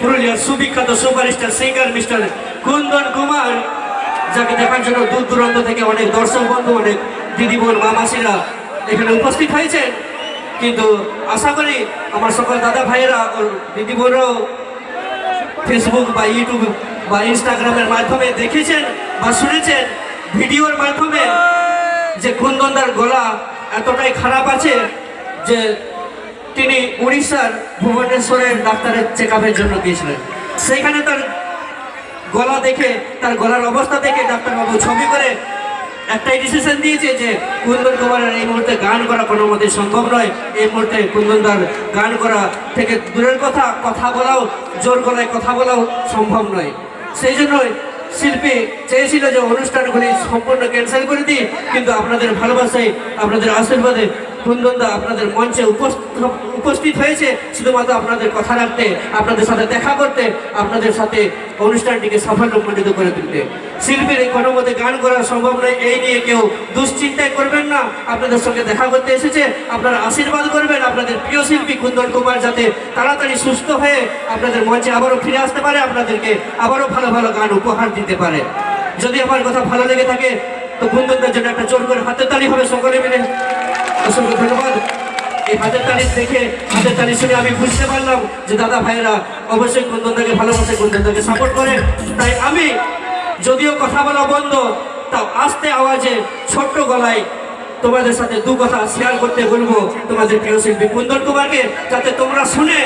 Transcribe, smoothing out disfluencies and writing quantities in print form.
পুরুলিয়ার সুবিখ্যাত superstar singer mister Kundan Kumar, যাকে দেখার জন্য দূর দূরান্ত থেকে অনেক দর্শক বন্ধু, অনেক দিদি বোন মা মাসিরা এখানে উপস্থিত হয়েছেন। কিন্তু আশা করি আমার সকল দাদা ভাইয়েরা ও দিদি বোনরাও ফেসবুক বা ইউটিউব বা ইনস্টাগ্রামের মাধ্যমে দেখেছেন বা শুনেছেন ভিডিওর মাধ্যমে যে কুন্দনদার গলা এতটাই খারাপ আছে যে তিনি উড়িষ্যার ভুবনেশ্বরের ডাক্তারের চেক আপের জন্য গিয়েছিলেন। সেইখানে তার গলা দেখে, তার গলার অবস্থা দেখে ডাক্তারবাবু ছবি করে একটাই ডিসিশন দিয়েছে যে কুন্দন কুমারের এই মুহূর্তে গান করা কোনো মতে সম্ভব নয়। এই মুহূর্তে কুন্দনদার গান করা থেকে দূরের কথা, কথা বলাও, জোর গলায় কথা বলাও সম্ভব নয়। সেই জন্যই শিল্পী চেয়েছিল যে অনুষ্ঠানগুলি সম্পূর্ণ ক্যান্সেল করে দিই, কিন্তু আপনাদের ভালোবাসায়, আপনাদের আশীর্বাদে কুন্দনদা আপনাদের মঞ্চে উপস্থিত হয়েছে শুধুমাত্র আপনাদের কথা রাখতে, আপনাদের সাথে দেখা করতে, আপনাদের সাথে অনুষ্ঠানটিকে সাফল্যমণ্ডিত করে তুলতে। শিল্পীর এই কোনো মতে গান করা সম্ভব নয়, এই নিয়ে কেউ দুশ্চিন্তায় করবেন না। আপনাদের সঙ্গে দেখা করতে এসেছে, আপনারা আশীর্বাদ করবেন আপনাদের প্রিয় শিল্পী কুন্দন কুমার যাতে তাড়াতাড়ি সুস্থ হয়ে আপনাদের মঞ্চে আবারও ফিরে আসতে পারে, আপনাদেরকে আবারও ভালো ভালো গান উপহার দিতে পারে। যদি আমার কথা ভালো লেগে থাকে তো কুন্দনদের জন্য একটা জোর করে হাতের তালি হবে সকলে মিলে। অসংখ্য ধন্যবাদ। এই হাতের তালি দেখে, হাতের তালি শুনে আমি বুঝতে পারলাম যে দাদা ভাইয়েরা অবশ্যই কুন্দনদাকে ভালোবাসে, কুন্দনদাকে সাপোর্ট করে। তাই আমি যদিও কথা বলা বন্ধ, তাও আস্তে আওয়াজে ছোট্ট গলায় তোমাদের সাথে দু কথা শেয়ার করতে বলবো তোমাদের প্রিয় শিল্পী কুন্দন কুমারকে, যাতে তোমরা শুনে